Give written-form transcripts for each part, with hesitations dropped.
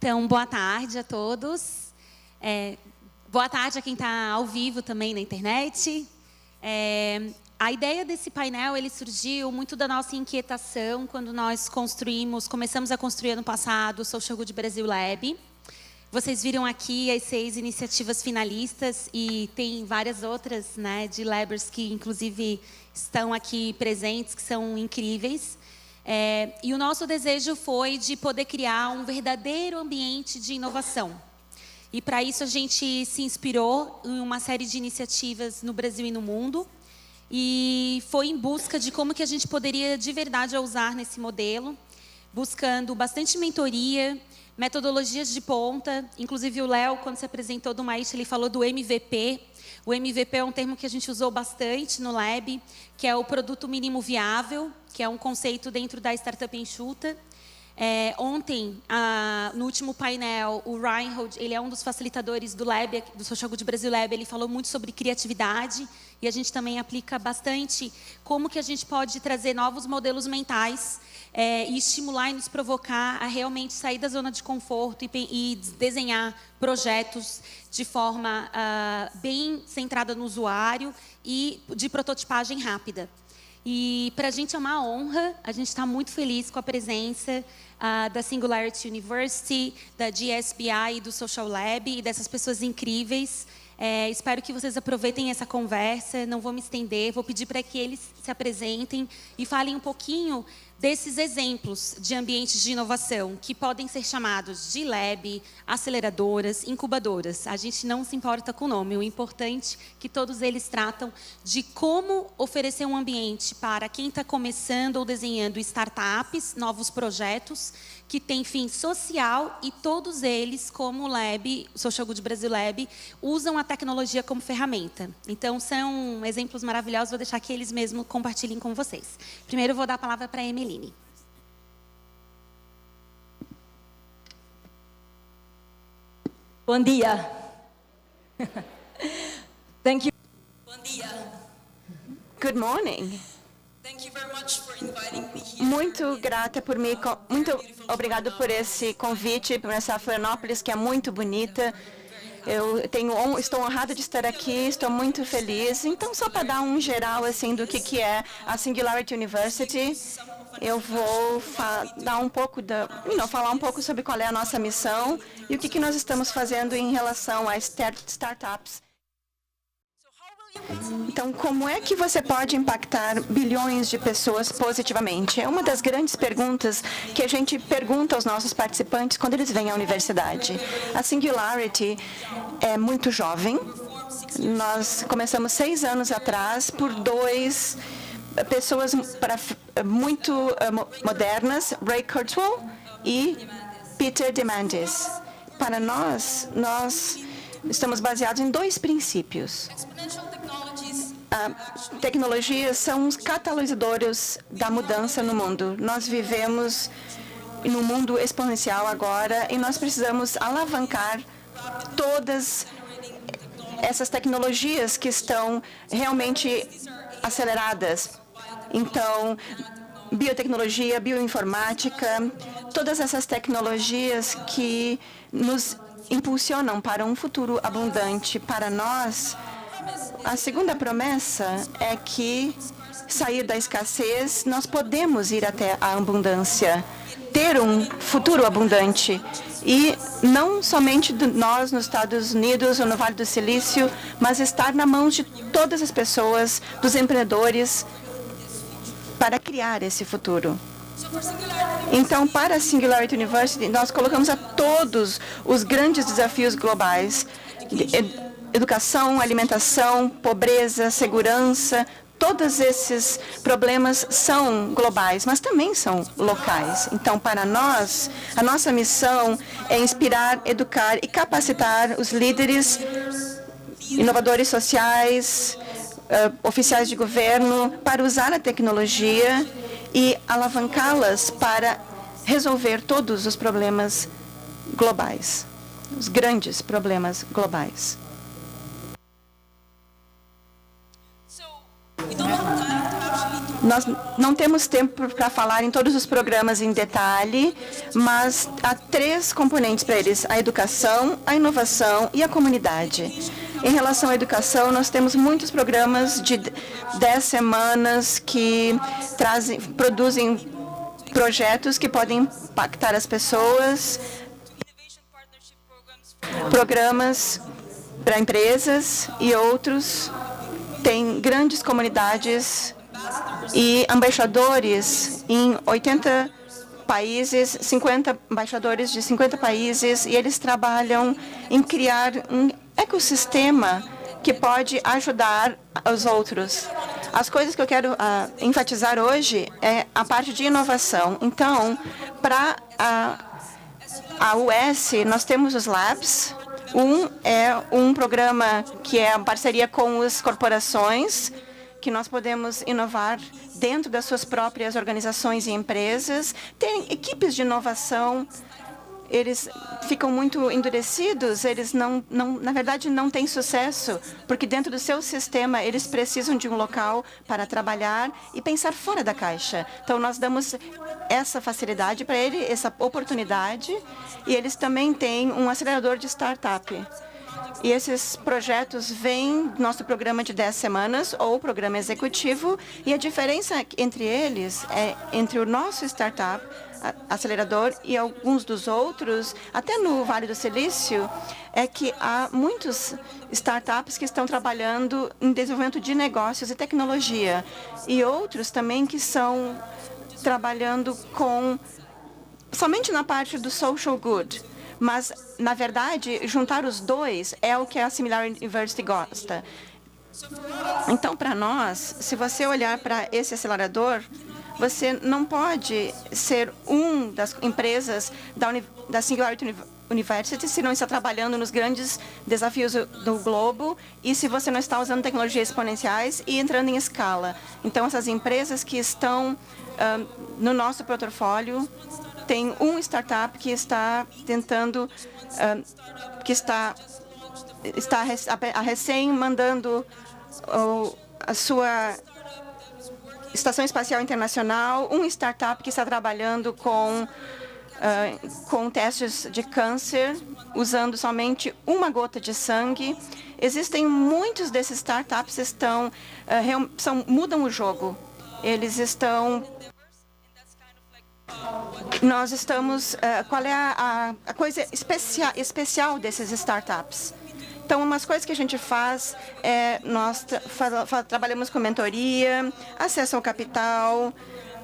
Então, boa tarde a todos. Boa tarde a quem está ao vivo também na internet. A ideia desse painel ele surgiu muito da nossa inquietação quando nós começamos a construir ano passado o Social Good Brasil Lab. Vocês viram aqui as 6 iniciativas finalistas e tem várias outras, né, de Labbers que, inclusive, estão aqui presentes, que são incríveis. E o nosso desejo foi de poder criar um verdadeiro ambiente de inovação. E, para isso, a gente se inspirou em uma série de iniciativas no Brasil e no mundo. E foi em busca de como que a gente poderia, de verdade, usar nesse modelo, buscando bastante mentoria, metodologias de ponta. Inclusive, o Léo, quando se apresentou do Maísh, ele falou do MVP. O MVP é um termo que a gente usou bastante no Lab, que é o produto mínimo viável, que é um conceito dentro da Startup Enxuta. Ontem, no último painel, o Reinhold, ele é um dos facilitadores do Lab, do Social Good Brasil Lab, ele falou muito sobre criatividade, e a gente também aplica bastante como que a gente pode trazer novos modelos mentais e estimular e nos provocar a realmente sair da zona de conforto e desenhar projetos de forma bem centrada no usuário e de prototipagem rápida. E para a gente é uma honra, a gente está muito feliz com a presença da Singularity University, da GSBI e do Social Lab e dessas pessoas incríveis. Espero que vocês aproveitem essa conversa, não vou me estender, vou pedir para que eles se apresentem e falem um pouquinho desses exemplos de ambientes de inovação que podem ser chamados de lab, aceleradoras, incubadoras. A gente não se importa com o nome, o importante é que todos eles tratam de como oferecer um ambiente para quem está começando ou desenhando startups, novos projetos, que tem fim social e todos eles, como o Lab, o Social Good Brasil Lab, usam a tecnologia como ferramenta. Então, são exemplos maravilhosos, vou deixar que eles mesmos compartilhem com vocês. Primeiro, eu vou dar a palavra para a Emeline. Bom dia. Thank you. Bom dia. Good morning. Thank you very much for inviting me here. Muito grata por me, muito obrigado por esse convite para essa Florianópolis que é muito bonita. Estou honrada de estar aqui, estou muito feliz. Então, só para dar um geral assim do que é a Singularity University, eu vou dar um pouco falar um pouco sobre qual é a nossa missão e o que nós estamos fazendo em relação a startups. Então, como é que você pode impactar bilhões de pessoas positivamente? É uma das grandes perguntas que a gente pergunta aos nossos participantes quando eles vêm à universidade. A Singularity é muito jovem. Nós começamos 6 anos atrás por 2 pessoas muito modernas, Ray Kurzweil e Peter Diamandis. Para nós estamos baseados em 2 princípios. Tecnologias são os catalisadores da mudança no mundo. Nós vivemos num mundo exponencial agora e nós precisamos alavancar todas essas tecnologias que estão realmente aceleradas. Então, biotecnologia, bioinformática, todas essas tecnologias que nos impulsionam para um futuro abundante para nós. A segunda promessa é que, sair da escassez, nós podemos ir até a abundância, ter um futuro abundante. E não somente nós nos Estados Unidos ou no Vale do Silício, mas estar na mão de todas as pessoas, dos empreendedores, para criar esse futuro. Então, para a Singularity University, nós colocamos a todos os grandes desafios globais: educação, alimentação, pobreza, segurança. Todos esses problemas são globais, mas também são locais. Então, para nós, a nossa missão é inspirar, educar e capacitar os líderes, inovadores sociais, oficiais de governo, para usar a tecnologia e alavancá-las para resolver todos os problemas globais, os grandes problemas globais. We don't have time to actually talk Nós não temos tempo para falar em todos os programas em detalhe, mas há 3 componentes para eles: a educação, a inovação e a comunidade. Em relação à educação, nós temos muitos programas de 10 semanas que produzem projetos que podem impactar as pessoas, programas para empresas e outros. Tem grandes comunidades e embaixadores em 80 países, 50 embaixadores de 50 países, e eles trabalham em criar um ecossistema que pode ajudar os outros. As coisas que eu quero enfatizar hoje é a parte de inovação. Então, para a US, nós temos os Labs. É um programa que é uma parceria com as corporações, que nós podemos inovar dentro das suas próprias organizações e empresas. Tem equipes de inovação, eles ficam muito endurecidos, eles na verdade, não têm sucesso, porque dentro do seu sistema eles precisam de um local para trabalhar e pensar fora da caixa. Então, nós damos essa facilidade para ele, essa oportunidade, e eles também têm um acelerador de startup. E esses projetos vêm do nosso programa de 10 semanas ou programa executivo, e a diferença entre eles, entre o nosso startup acelerador e alguns dos outros, até no Vale do Silício, é que há muitos startups que estão trabalhando em desenvolvimento de negócios e tecnologia, e outros também que estão trabalhando somente na parte do social good. Mas, na verdade, juntar os dois é o que a Singularity University gosta. Então, para nós, se você olhar para esse acelerador, você não pode ser das empresas da Singularity University se não está trabalhando nos grandes desafios do globo e se você não está usando tecnologias exponenciais e entrando em escala. Então, essas empresas que estão no nosso portfólio, tem um startup que está tentando, que está recém mandando a sua Estação Espacial Internacional, um startup que está trabalhando com testes de câncer, usando somente uma gota de sangue. Existem muitos desses startups que mudam o jogo. Eles estão... Nós estamos... qual é a coisa especial desses startups? Então, umas coisas que a gente faz nós trabalhamos com mentoria, acesso ao capital,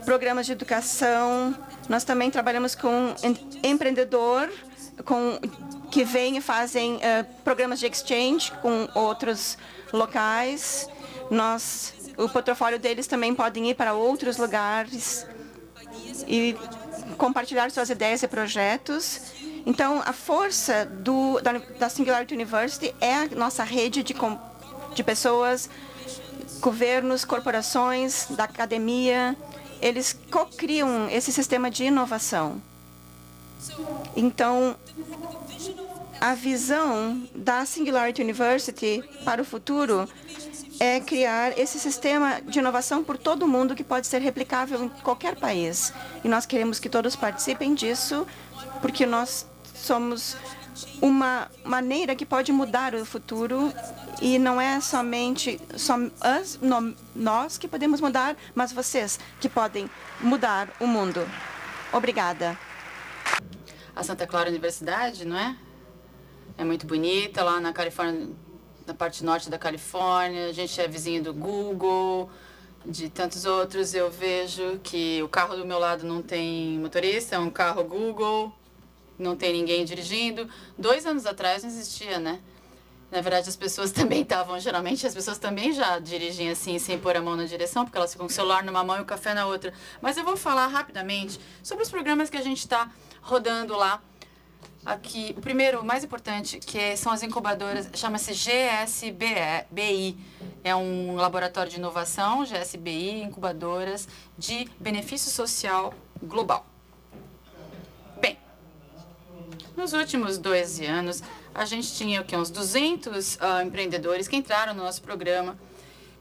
programas de educação. Nós também trabalhamos com empreendedor, que vêm e fazem programas de exchange com outros locais. O portfólio deles também podem ir para outros lugares e compartilhar suas ideias e projetos. Então, a força da Singularity University é a nossa rede de pessoas, governos, corporações, da academia. Eles co-criam esse sistema de inovação. Então, a visão da Singularity University para o futuro é criar esse sistema de inovação por todo o mundo que pode ser replicável em qualquer país. E nós queremos que todos participem disso, porque nós somos uma maneira que pode mudar o futuro, e não é somente nós que podemos mudar, mas vocês que podem mudar o mundo. Obrigada. A Santa Clara Universidade, não é? É muito bonita, lá na Califórnia, na parte norte da Califórnia. A gente é vizinho do Google, de tantos outros. Eu vejo que o carro do meu lado não tem motorista, é um carro Google. Não tem ninguém dirigindo. 2 anos atrás não existia, né? Na verdade, as pessoas também geralmente as pessoas também já dirigem assim, sem pôr a mão na direção, porque elas ficam com o celular numa mão e o café na outra. Mas eu vou falar rapidamente sobre os programas que a gente está rodando lá. Aqui, o primeiro, o mais importante, são as incubadoras, chama-se GSBI. É um laboratório de inovação, GSBI, incubadoras de benefício social global. Bem, nos últimos 12 anos, a gente tinha uns 200 empreendedores que entraram no nosso programa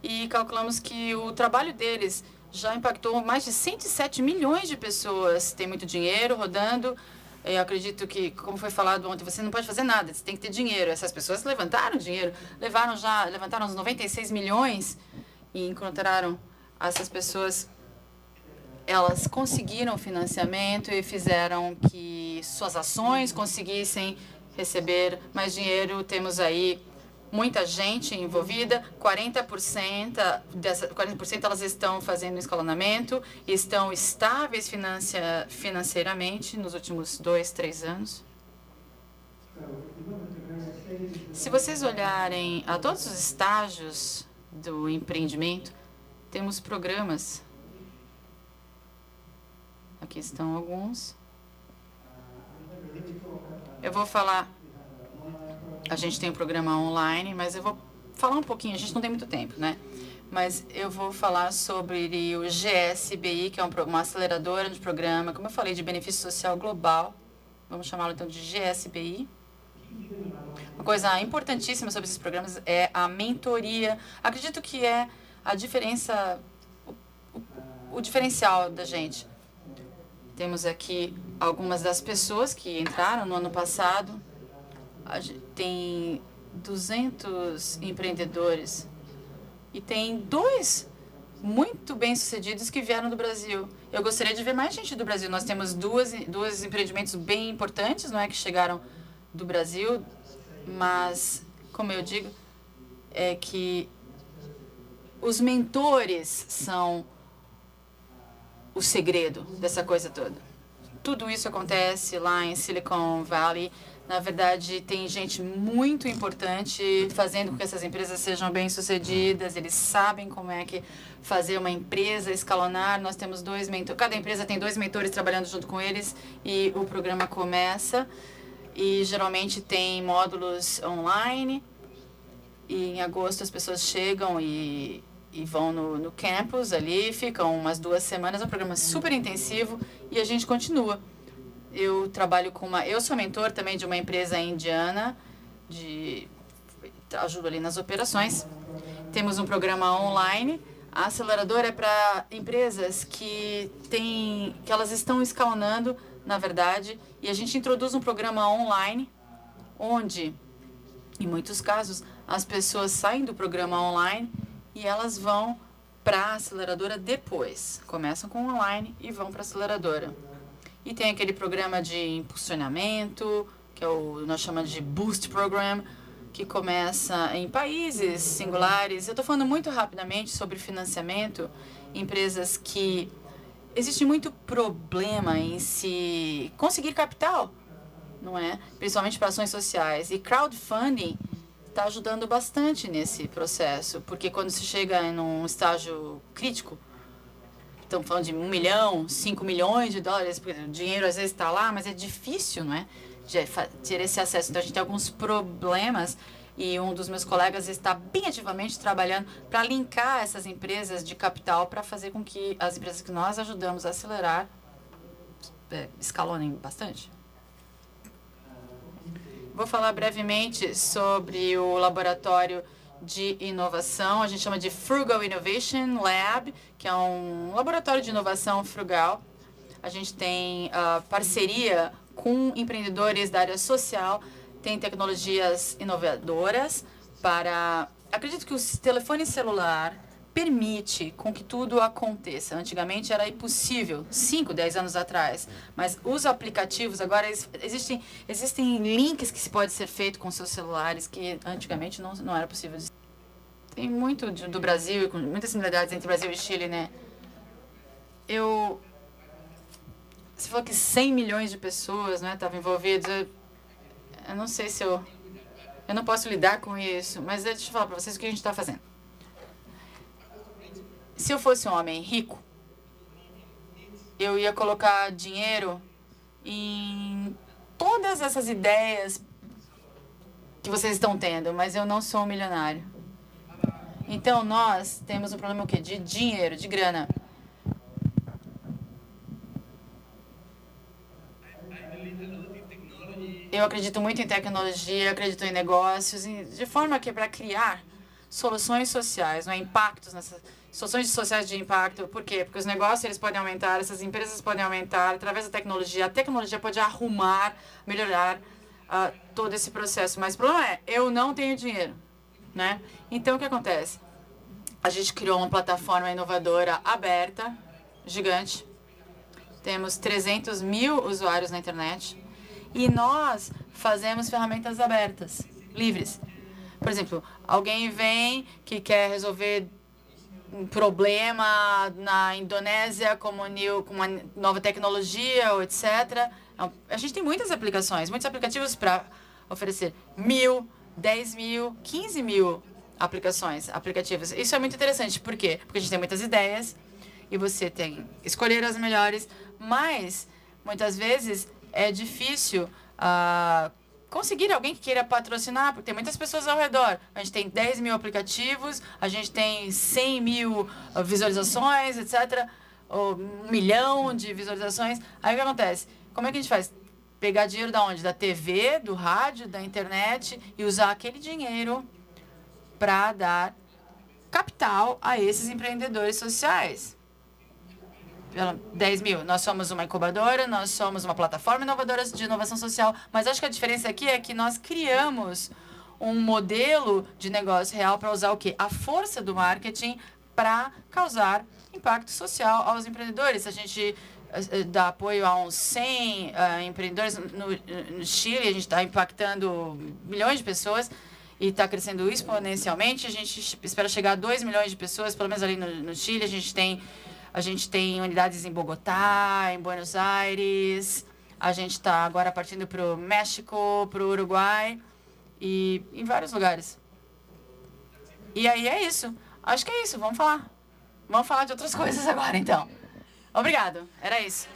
e calculamos que o trabalho deles já impactou mais de 107 milhões de pessoas. Tem muito dinheiro rodando. Eu acredito que, como foi falado ontem, você não pode fazer nada, você tem que ter dinheiro. Essas pessoas levantaram dinheiro, levantaram uns 96 milhões e encontraram essas pessoas. Elas conseguiram financiamento e fizeram que suas ações conseguissem receber mais dinheiro. Temos aí muita gente envolvida, 40% elas estão fazendo escalonamento, estão estáveis financeiramente nos últimos 2, 3 anos. Se vocês olharem a todos os estágios do empreendimento, temos programas. Aqui estão alguns. Eu vou falar. A gente tem um programa online, mas eu vou falar um pouquinho. A gente não tem muito tempo, né? Mas eu vou falar sobre o GSBI, que é uma aceleradora de programa, como eu falei, de benefício social global. Vamos chamá-lo então de GSBI. Uma coisa importantíssima sobre esses programas é a mentoria. Acredito que é a diferença, o diferencial da gente. Temos aqui algumas das pessoas que entraram no ano passado. Tem 200 empreendedores e tem 2 muito bem-sucedidos que vieram do Brasil. Eu gostaria de ver mais gente do Brasil. Nós temos dois empreendimentos bem importantes, não é, que chegaram do Brasil, mas, como eu digo, é que os mentores são o segredo dessa coisa toda. Tudo isso acontece lá em Silicon Valley. Na verdade, tem gente muito importante fazendo com que essas empresas sejam bem-sucedidas. Eles sabem como é que fazer uma empresa escalonar. Nós temos 2 mentores. Cada empresa tem 2 mentores trabalhando junto com eles e o programa começa. E geralmente tem módulos online. E em agosto as pessoas chegam e vão no campus ali, ficam umas 2 semanas. É um programa super intensivo e a gente continua. Eu trabalho eu sou mentor também de uma empresa indiana, ajudo ali nas operações. Temos um programa online. A aceleradora é para empresas que elas estão escalonando, na verdade, e a gente introduz um programa online onde, em muitos casos, as pessoas saem do programa online e elas vão para a aceleradora depois. Começam com o online e vão para a aceleradora. E tem aquele programa de impulsionamento, que nós chamamos de Boost Program, que começa em países singulares. Eu estou falando muito rapidamente sobre financiamento, empresas que existe muito problema em se conseguir capital, não é? Principalmente para ações sociais. E crowdfunding está ajudando bastante nesse processo, porque quando se chega em um estágio crítico, estamos falando de 1 milhão, 5 milhões de dólares, porque o dinheiro às vezes está lá, mas é difícil, não é? De ter esse acesso. Então, a gente tem alguns problemas e um dos meus colegas está bem ativamente trabalhando para linkar essas empresas de capital para fazer com que as empresas que nós ajudamos a acelerar escalonem bastante. Vou falar brevemente sobre o laboratório de inovação. A gente chama de Frugal Innovation Lab, que é um laboratório de inovação frugal. A gente tem parceria com empreendedores da área social, tem tecnologias inovadoras para... Acredito que o telefone celular permite com que tudo aconteça. Antigamente era impossível, 5, 10 anos atrás. Mas os aplicativos, agora existem links que se pode ser feito com seus celulares que antigamente não era possível. Tem muito do Brasil, com muitas similaridades entre Brasil e Chile, né? Você falou que 100 milhões de pessoas, né, estavam envolvidas. Eu não sei se eu não posso lidar com isso, mas deixa eu falar para vocês o que a gente está fazendo. Se eu fosse um homem rico, eu ia colocar dinheiro em todas essas ideias que vocês estão tendo, mas eu não sou um milionário. Então, nós temos um problema o quê? De dinheiro, de grana. Eu acredito muito em tecnologia, acredito em negócios, de forma que para criar soluções sociais, não é? Impactos soluções sociais de impacto. Por quê? Porque os negócios eles podem aumentar, essas empresas podem aumentar através da tecnologia. A tecnologia pode arrumar, melhorar todo esse processo. Mas o problema é, eu não tenho dinheiro, né? Então, o que acontece? A gente criou uma plataforma inovadora aberta, gigante. Temos 300 mil usuários na internet. E nós fazemos ferramentas abertas, livres. Por exemplo, alguém vem que quer resolver um problema na Indonésia com uma nova tecnologia, ou etc. A gente tem muitas aplicações, muitos aplicativos para oferecer 1.000, 10.000, 15.000 aplicativos. Isso é muito interessante. Por quê? Porque a gente tem muitas ideias e você tem que escolher as melhores, mas muitas vezes é difícil conseguir alguém que queira patrocinar, porque tem muitas pessoas ao redor. A gente tem 10.000 aplicativos, a gente tem 100.000 visualizações, etc. Ou 1 milhão de visualizações. Aí o que acontece? Como é que a gente faz? Pegar dinheiro da onde? Da TV, do rádio, da internet e usar aquele dinheiro para dar capital a esses empreendedores sociais. 10.000. Nós somos uma incubadora, nós somos uma plataforma inovadora de inovação social, mas acho que a diferença aqui é que nós criamos um modelo de negócio real para usar o quê? A força do marketing para causar impacto social aos empreendedores. A gente dá apoio a uns 100 empreendedores no Chile, a gente está impactando milhões de pessoas e está crescendo exponencialmente. A gente espera chegar a 2 milhões de pessoas, pelo menos ali no Chile. A gente tem unidades em Bogotá, em Buenos Aires. A gente está agora partindo para o México, para o Uruguai e em vários lugares. E aí é isso. Acho que é isso. Vamos falar. Vamos falar de outras coisas agora, então. Obrigado. Era isso.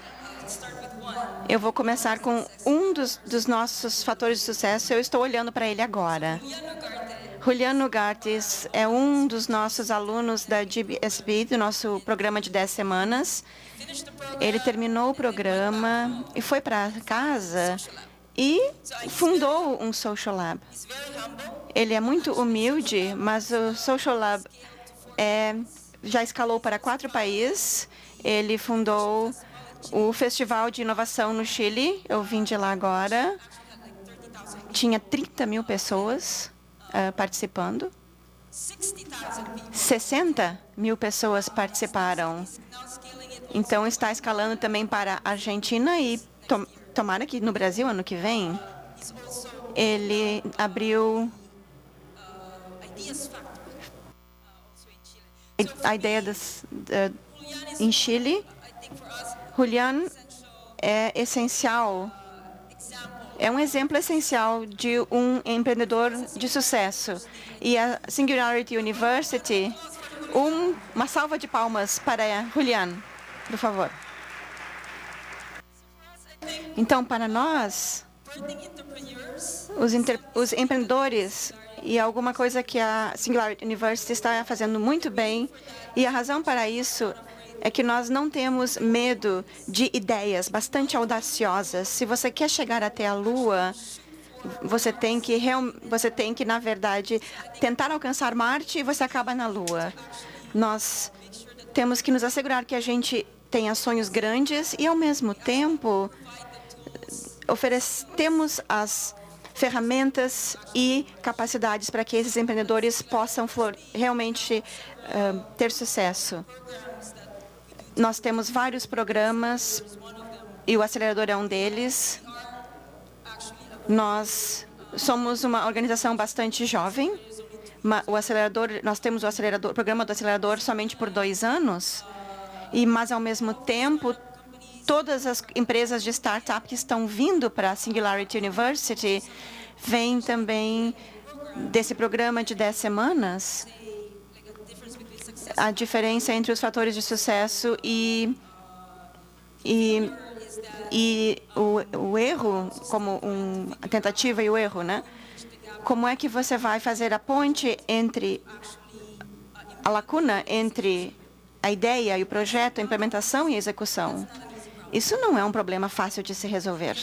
Eu vou começar com um dos nossos fatores de sucesso. Eu estou olhando para ele agora. Juliano Gartes é um dos nossos alunos da GBSB, do nosso programa de 10 semanas. Ele terminou o programa e foi para casa e fundou um Social Lab. Ele é muito humilde, mas o Social Lab já escalou para 4 países. Ele fundou o Festival de Inovação no Chile. Eu vim de lá agora. Tinha 30.000 pessoas participando. 60.000 pessoas participaram. Então, está escalando também para a Argentina e tomara que no Brasil, ano que vem, ele abriu a ideia em Chile. Julian é essencial. É um exemplo essencial de um empreendedor de sucesso. E a Singularity University, uma salva de palmas para Julian, por favor. Então, para nós, os empreendedores, e alguma coisa que a Singularity University está fazendo muito bem, e a razão para isso é que nós não temos medo de ideias bastante audaciosas. Se você quer chegar até a Lua, você tem que, na verdade, tentar alcançar Marte e você acaba na Lua. Nós temos que nos assegurar que a gente tenha sonhos grandes e, ao mesmo tempo, temos as ferramentas e capacidades para que esses empreendedores possam realmente ter sucesso. Nós temos vários programas e o acelerador é um deles. Nós somos uma organização bastante jovem. Nós temos o programa do acelerador somente por 2 anos. Mas, ao mesmo tempo, todas as empresas de startup que estão vindo para a Singularity University vêm também desse programa de 10 semanas. A diferença entre os fatores de sucesso e o erro, como a tentativa e o erro, né? Como é que você vai fazer a ponte entre a lacuna entre a ideia e o projeto, a implementação e a execução? Isso não é um problema fácil de se resolver.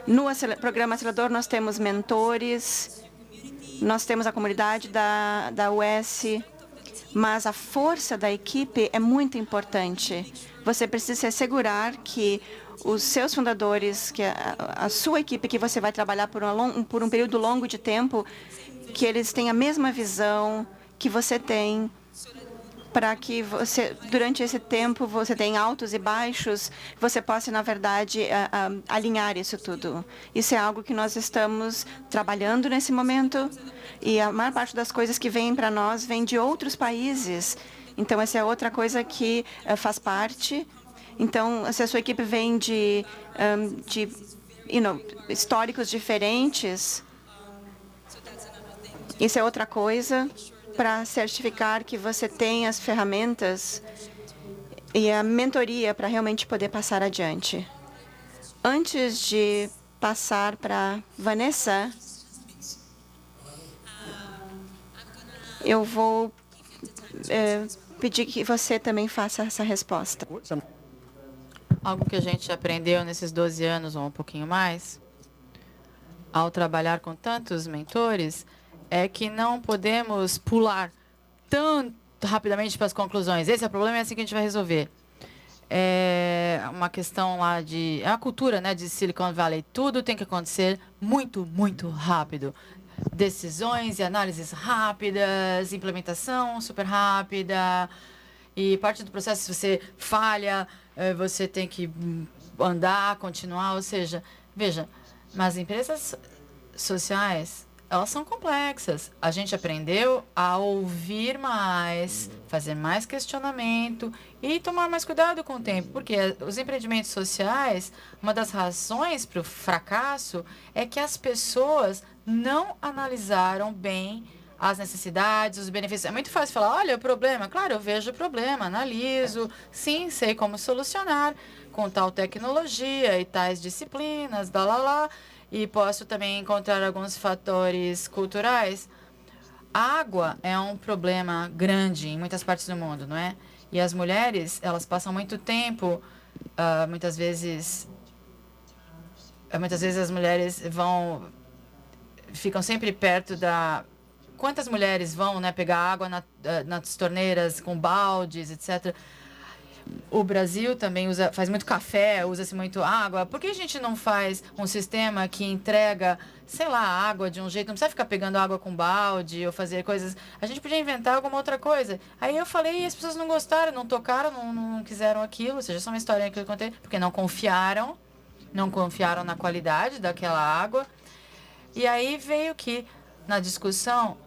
No programa acelerador, nós temos mentores, nós temos a comunidade da US, mas a força da equipe é muito importante. Você precisa se assegurar que os seus fundadores, que a sua equipe que você vai trabalhar por um período longo de tempo, que eles tenham a mesma visão que você tem, para que você, durante esse tempo, você tenha altos e baixos, você possa, na verdade, alinhar isso tudo. Isso é algo que nós estamos trabalhando nesse momento, e a maior parte das coisas que vêm para nós vem de outros países. Então, essa é outra coisa que faz parte. Então, se a sua equipe vem de históricos diferentes, isso é outra coisa, para certificar que você tem as ferramentas e a mentoria para realmente poder passar adiante. Antes de passar para Vanessa, eu vou pedir que você também faça essa resposta. Algo que a gente aprendeu nesses 12 anos ou um pouquinho mais, ao trabalhar com tantos mentores, é que não podemos pular tão rapidamente para as conclusões. Esse é o problema, é assim que a gente vai resolver. É uma questão lá de... É a cultura, né, de Silicon Valley. Tudo tem que acontecer muito, muito rápido. Decisões e análises rápidas, implementação super rápida. E parte do processo, se você falha, você tem que andar, continuar. Ou seja, veja, mas empresas sociais, elas são complexas. A gente aprendeu a ouvir mais, fazer mais questionamento e tomar mais cuidado com o tempo. Porque os empreendimentos sociais, uma das razões para o fracasso é que as pessoas não analisaram bem as necessidades, os benefícios. É muito fácil falar, olha, o problema. Claro, eu vejo o problema, analiso, sim, sei como solucionar com tal tecnologia e tais disciplinas, lá. E posso também encontrar alguns fatores culturais. A água é um problema grande em muitas partes do mundo, não é? E as mulheres, elas passam muito tempo, muitas vezes as mulheres ficam sempre perto da... Quantas mulheres vão, né, pegar água nas torneiras com baldes, etc. O Brasil também faz muito café, usa-se muito água. Por que a gente não faz um sistema que entrega, sei lá, água de um jeito? Não precisa ficar pegando água com balde ou fazer coisas. A gente podia inventar alguma outra coisa. Aí eu falei e as pessoas não gostaram, não tocaram, não quiseram aquilo. Ou seja, só uma história que eu contei, porque não confiaram na qualidade daquela água. E aí veio que, na discussão,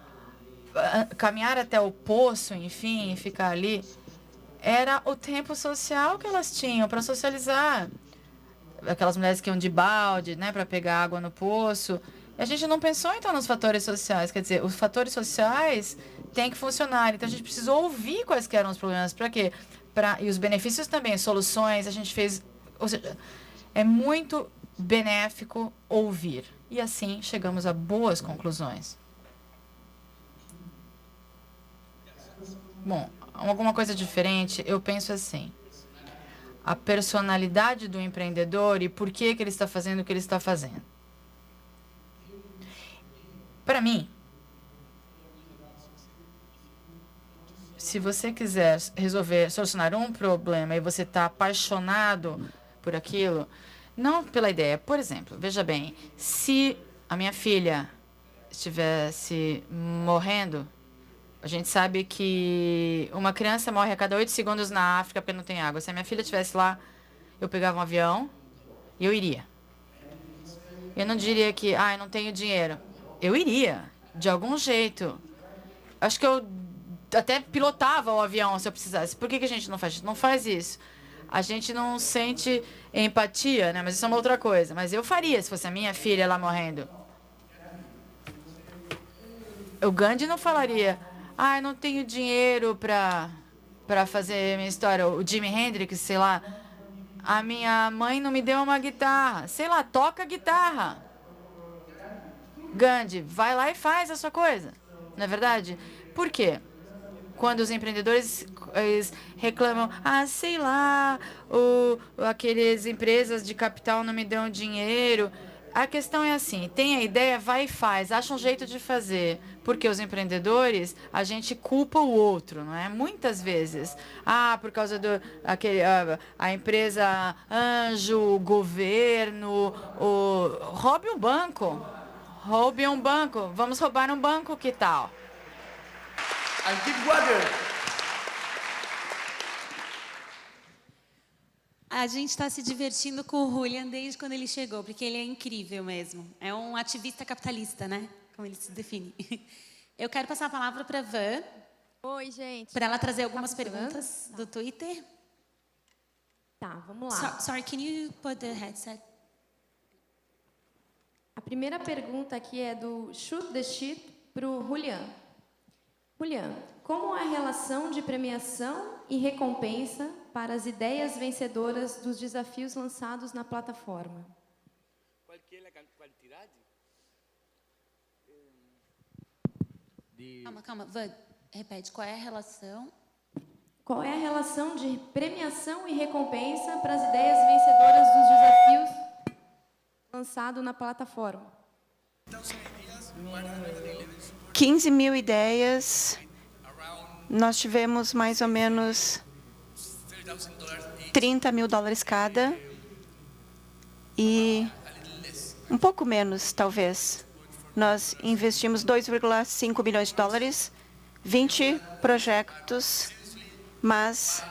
caminhar até o poço, enfim, ficar ali, era o tempo social que elas tinham para socializar. Aquelas mulheres que iam de balde, né, para pegar água no poço. E a gente não pensou, então, nos fatores sociais. Quer dizer, os fatores sociais têm que funcionar. Então, a gente precisou ouvir quais que eram os problemas. Para quê? E os benefícios também, soluções. A gente fez... Ou seja, é muito benéfico ouvir. E assim, chegamos a boas conclusões. Bom, alguma coisa diferente, eu penso assim. A personalidade do empreendedor e por que ele está fazendo o que ele está fazendo. Para mim, se você quiser solucionar um problema e você está apaixonado por aquilo, não pela ideia. Por exemplo, veja bem, se a minha filha estivesse morrendo, a gente sabe que uma criança morre a cada 8 segundos na África porque não tem água. Se a minha filha estivesse lá, eu pegava um avião e eu iria. Eu não diria que, eu não tenho dinheiro. Eu iria, de algum jeito. Acho que eu até pilotava o avião se eu precisasse. Por que a gente não faz? A gente não faz isso. A gente não sente empatia, né? Mas isso é uma outra coisa. Mas eu faria se fosse a minha filha lá morrendo. O Gandhi não falaria... não tenho dinheiro para fazer minha história. O Jimi Hendrix, sei lá. A minha mãe não me deu uma guitarra. Sei lá, toca guitarra. Gandhi, vai lá e faz a sua coisa. Não é verdade? Por quê? Quando os empreendedores reclamam, sei lá, aquelas empresas de capital não me dão dinheiro. A questão é assim, tem a ideia, vai e faz, acha um jeito de fazer. Porque os empreendedores, a gente culpa o outro, não é? Muitas vezes. Por causa do a empresa anjo, o governo, roube um banco. Roube um banco. Vamos roubar um banco, que tal? And keep water. A gente está se divertindo com o Julian desde quando ele chegou, porque ele é incrível mesmo. É um ativista capitalista, né? Como ele se define. Eu quero passar a palavra para a Van. Oi, gente. Para ela trazer algumas perguntas do Twitter. Tá, vamos lá. Sorry, can you put the headset? A primeira pergunta aqui é do Shoot the Shit para o Julian. Julian, como é a relação de premiação e recompensa para as ideias vencedoras dos desafios lançados na plataforma? Qual que é a quantidade? Calma, Van, repete, qual é a relação? Qual é a relação de premiação e recompensa para as ideias vencedoras dos desafios lançados na plataforma? 15 mil ideias. Nós tivemos mais ou menos $30 mil cada. E um pouco menos, talvez. Nós investimos $2,5 milhões, 20 projetos, mas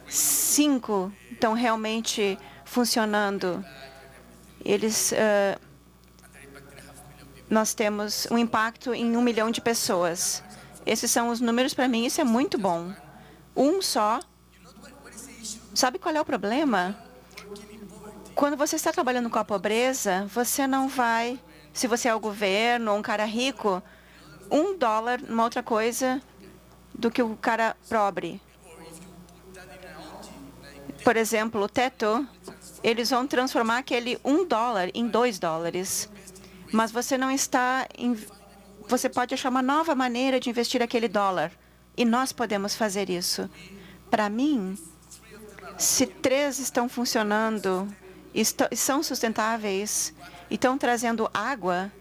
5 estão realmente funcionando. Nós temos um impacto em 1 milhão de pessoas. Esses são os números, para mim, isso é muito bom. Um só. Sabe qual é o problema? Quando você está trabalhando com a pobreza, você não vai, se você é o governo ou um cara rico, $1 numa outra coisa do que o cara pobre. Por exemplo, o teto, eles vão transformar aquele $1 em $2. Mas você não está... Você pode achar uma nova maneira de investir aquele dólar. E nós podemos fazer isso. Para mim, se 3 estão funcionando, são sustentáveis e estão trazendo água,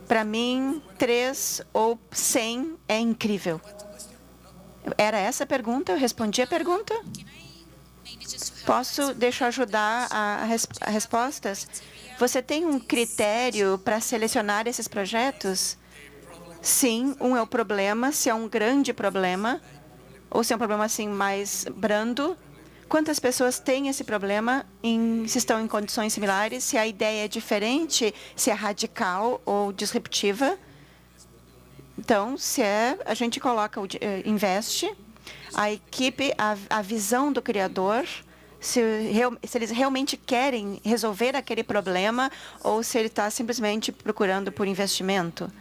para mim, 3 ou 100 é incrível. Era essa a pergunta? Eu respondi a pergunta? Deixa eu ajudar a respostas? Você tem um critério para selecionar esses projetos? Sim, um é o problema, se é um grande problema, ou se é um problema assim mais brando. Quantas pessoas têm esse problema, se estão em condições similares, se a ideia é diferente, se é radical ou disruptiva. Então, a gente coloca, investe, a equipe, a visão do criador, se eles realmente querem resolver aquele problema ou se ele está simplesmente procurando por investimento.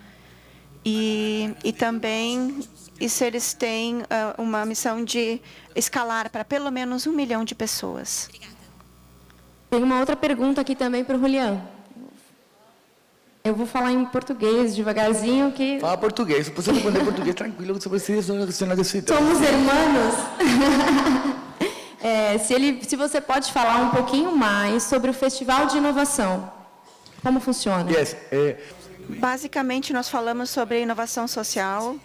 E também se eles têm uma missão de escalar para pelo menos 1 milhão de pessoas. Tem uma outra pergunta aqui também para o Julian. Eu vou falar em português devagarzinho que... Fala português. Se você responder português, tranquilo, você precisa selecionar esse item. Somos irmãos. Se você pode falar um pouquinho mais sobre o Festival de Inovação. Como funciona? Yes. Basicamente, nós falamos sobre inovação social.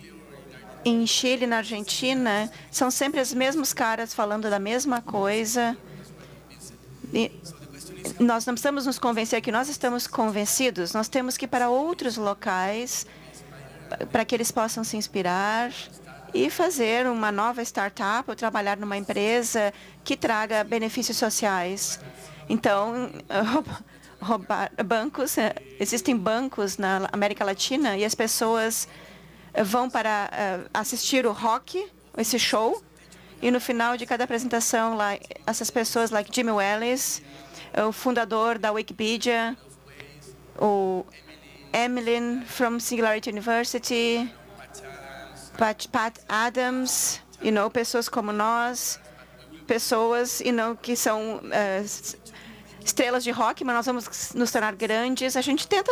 Em Chile, na Argentina, são sempre os mesmos caras falando da mesma coisa. E nós não precisamos nos convencer que nós estamos convencidos. Nós temos que ir para outros locais para que eles possam se inspirar e fazer uma nova startup ou trabalhar numa empresa que traga benefícios sociais. Então, roubar bancos, existem bancos na América Latina e as pessoas vão para assistir o rock, esse show, e no final de cada apresentação, essas pessoas, like Jimmy Wales, o fundador da Wikipedia, o Emily from Singularity University, Pat Adams, pessoas como nós, pessoas que são estrelas de rock, mas nós vamos nos tornar grandes. A gente tenta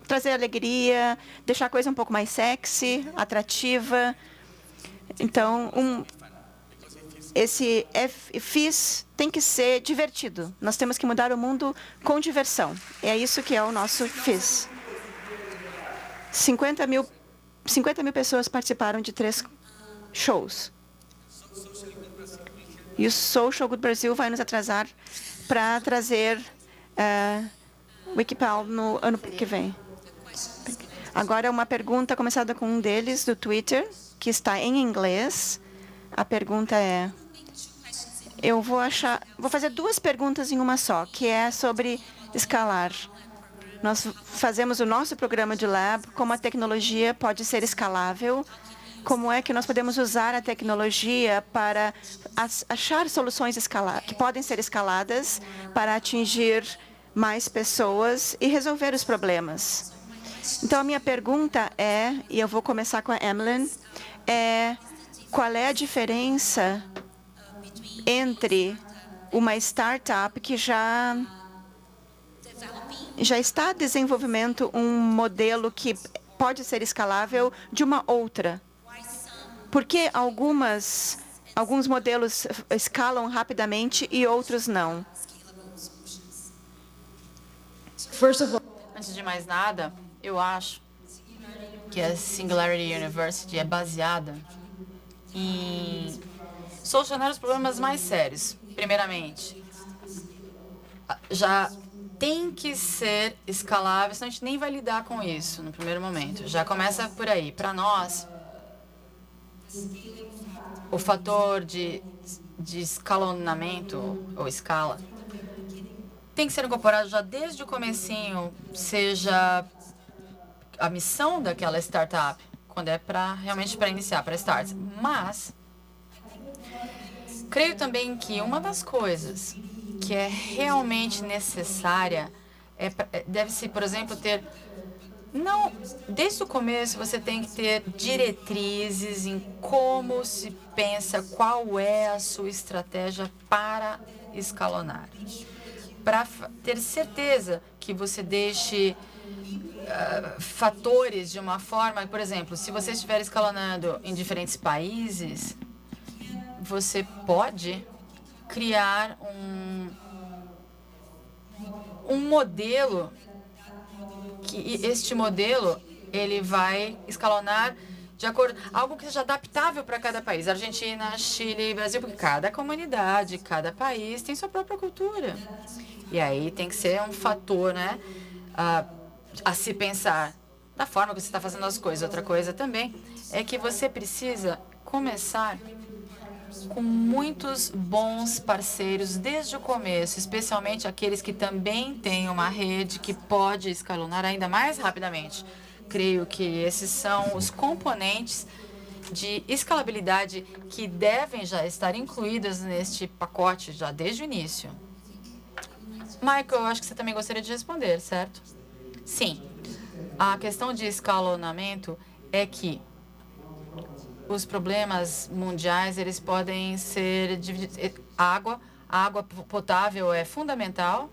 trazer alegria, deixar a coisa um pouco mais sexy, atrativa. Então, esse FIS tem que ser divertido. Nós temos que mudar o mundo com diversão. É isso que é o nosso FIS. 50 mil pessoas participaram de 3 shows. E o Social Good Brasil vai nos atrasar para trazer Wikipal no ano que vem. Agora, uma pergunta começada com um deles, do Twitter, que está em inglês. A pergunta é... Vou fazer 2 perguntas em uma só, que é sobre escalar. Nós fazemos o nosso programa de lab, como a tecnologia pode ser escalável, como é que nós podemos usar a tecnologia para achar soluções que podem ser escaladas para atingir mais pessoas e resolver os problemas. Então, a minha pergunta é, e eu vou começar com a Emily, qual é a diferença entre uma startup que já está desenvolvendo um modelo que pode ser escalável de uma outra? Por que alguns modelos escalam rapidamente e outros não? Antes de mais nada, eu acho que a Singularity University é baseada em solucionar os problemas mais sérios. Primeiramente, já tem que ser escalável, senão a gente nem vai lidar com isso no primeiro momento. Já começa por aí. Para nós, o fator de escalonamento ou escala tem que ser incorporado já desde o comecinho, seja a missão daquela startup, quando é realmente para iniciar, para start. Mas creio também que uma das coisas que é realmente necessária deve-se, por exemplo, desde o começo você tem que ter diretrizes em como se pensa, qual é a sua estratégia para escalonar. Para ter certeza que você deixe fatores de uma forma, por exemplo, se você estiver escalonando em diferentes países, você pode criar um modelo que este modelo ele vai escalonar de acordo algo que seja adaptável para cada país. Argentina, Chile, Brasil, porque cada comunidade, cada país tem sua própria cultura. E aí tem que ser um fator, né, a se pensar da forma que você está fazendo as coisas. Outra coisa também é que você precisa começar com muitos bons parceiros desde o começo, especialmente aqueles que também têm uma rede que pode escalonar ainda mais rapidamente. Creio que esses são os componentes de escalabilidade que devem já estar incluídos neste pacote já desde o início. Michael, eu acho que você também gostaria de responder, certo? Sim. A questão de escalonamento é que os problemas mundiais, eles podem ser divididos. A água potável é fundamental,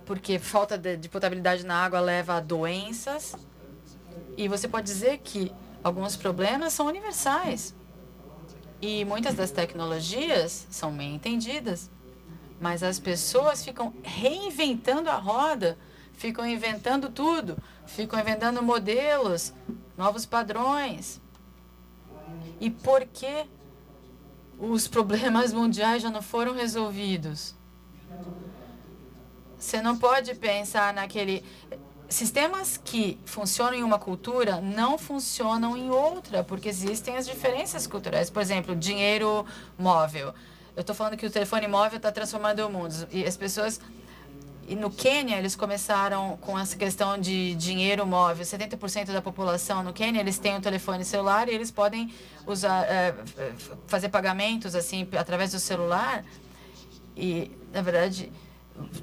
porque falta de potabilidade na água leva a doenças. E você pode dizer que alguns problemas são universais. E muitas das tecnologias são bem entendidas, mas as pessoas ficam reinventando a roda, ficam inventando tudo, ficam inventando modelos, novos padrões. E por que os problemas mundiais já não foram resolvidos? Você não pode pensar naquele... Sistemas que funcionam em uma cultura não funcionam em outra, porque existem as diferenças culturais. Por exemplo, dinheiro móvel. Eu estou falando que o telefone móvel está transformando o mundo. E as pessoas... E no Quênia, eles começaram com essa questão de dinheiro móvel. 70% da população no Quênia, eles têm um telefone celular e eles podem usar, fazer pagamentos assim através do celular. E, na verdade,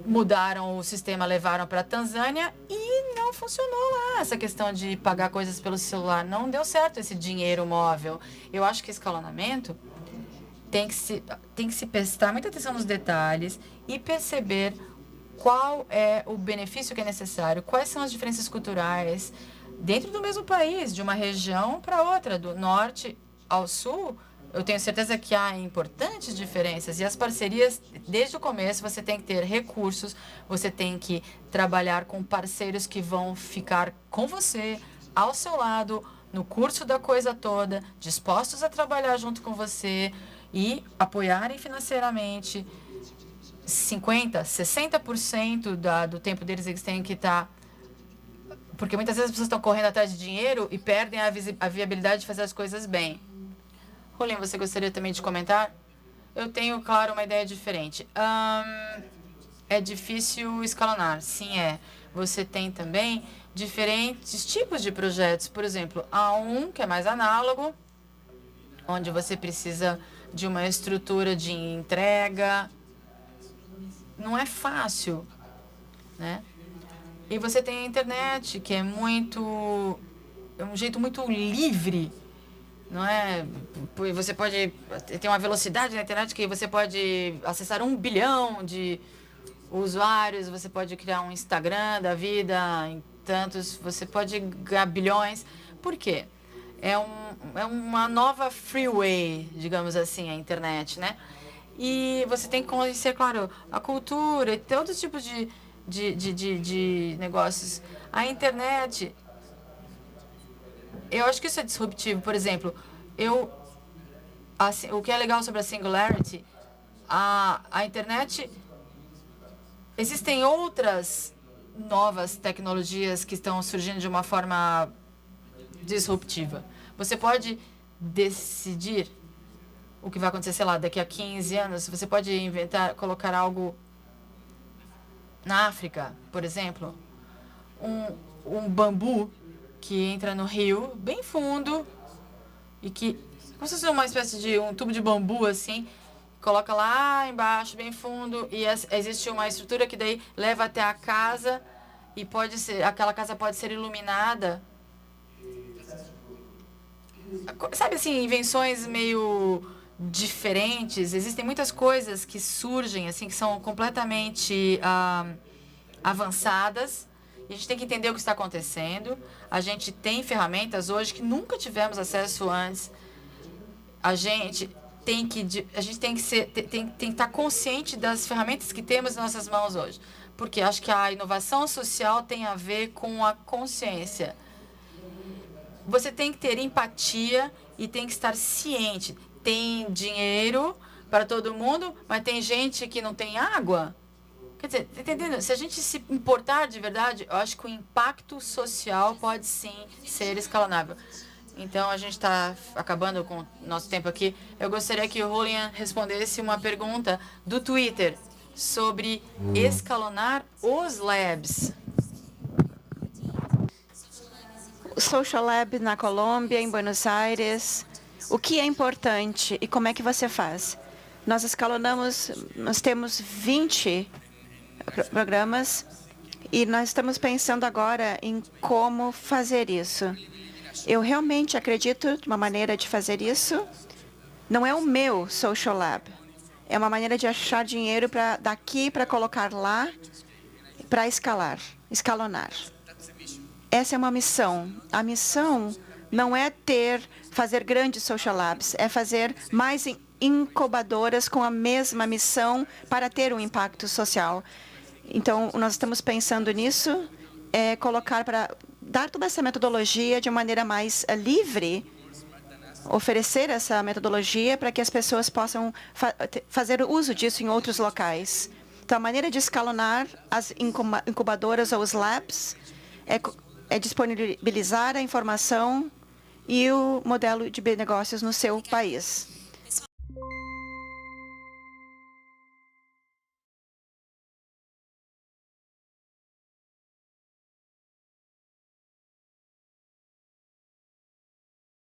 mudaram o sistema, levaram para a Tanzânia e não funcionou lá. Essa questão de pagar coisas pelo celular, não deu certo esse dinheiro móvel. Eu acho que escalonamento tem que se prestar muita atenção nos detalhes e perceber qual é o benefício que é necessário, quais são as diferenças culturais dentro do mesmo país, de uma região para outra, do norte ao sul. eu tenho certeza que há importantes diferenças. E as parcerias, desde o começo, você tem que ter recursos, você tem que trabalhar com parceiros que vão ficar com você, ao seu lado, no curso da coisa toda, dispostos a trabalhar junto com você e apoiarem financeiramente. 50%, 60% do tempo deles eles têm que estar... Porque muitas vezes as pessoas estão correndo atrás de dinheiro e perdem a viabilidade de fazer as coisas bem. Julian, você gostaria também de comentar? Eu tenho, claro, uma ideia diferente. É difícil escalonar, sim é. Você tem também diferentes tipos de projetos. Por exemplo, há um que é mais análogo, onde você precisa de uma estrutura de entrega. Não é fácil, né? E você tem a internet, que é um jeito muito livre, não é? Você pode ter uma velocidade na internet que você pode acessar 1 bilhão de usuários, você pode criar um Instagram da vida em tantos, você pode ganhar bilhões. Por quê? É uma nova freeway, digamos assim, a internet, né? E você tem que conhecer, claro, a cultura e todos os tipos de negócios. A internet, eu acho que isso é disruptivo. Por exemplo, o que é legal sobre a Singularity, a internet, existem outras novas tecnologias que estão surgindo de uma forma disruptiva. Você pode decidir o que vai acontecer, sei lá, daqui a 15 anos. Você pode colocar algo na África, por exemplo, um bambu que entra no rio, bem fundo, e que, como se fosse uma espécie de um tubo de bambu, assim, coloca lá embaixo, bem fundo, e existe uma estrutura que daí leva até a casa, e aquela casa pode ser iluminada. Sabe, assim, invenções meio diferentes. Existem muitas coisas que surgem, assim, que são completamente avançadas. E a gente tem que entender o que está acontecendo. A gente tem ferramentas hoje que nunca tivemos acesso antes. A gente tem que estar consciente das ferramentas que temos em nossas mãos hoje. Porque acho que a inovação social tem a ver com a consciência. Você tem que ter empatia e tem que estar ciente. Tem dinheiro para todo mundo, mas tem gente que não tem água. Quer dizer, tá entendendo? Se a gente se importar de verdade, eu acho que o impacto social pode sim ser escalonável. Então, a gente está acabando com o nosso tempo aqui. Eu gostaria que o Julian respondesse uma pergunta do Twitter sobre escalonar os labs. O Social Lab na Colômbia, em Buenos Aires, o que é importante e como é que você faz? Nós escalonamos, nós temos 20 programas e nós estamos pensando agora em como fazer isso. Eu realmente acredito que uma maneira de fazer isso não é o meu Social Lab. É uma maneira de achar dinheiro daqui para colocar lá, para escalonar. Essa é uma missão. A missão não é fazer grandes social labs, é fazer mais incubadoras com a mesma missão para ter um impacto social. Então, nós estamos pensando nisso, para dar toda essa metodologia de uma maneira mais livre, oferecer essa metodologia para que as pessoas possam fazer uso disso em outros locais. Então, a maneira de escalonar as incubadoras ou os labs é disponibilizar a informação e o modelo de negócios no seu país.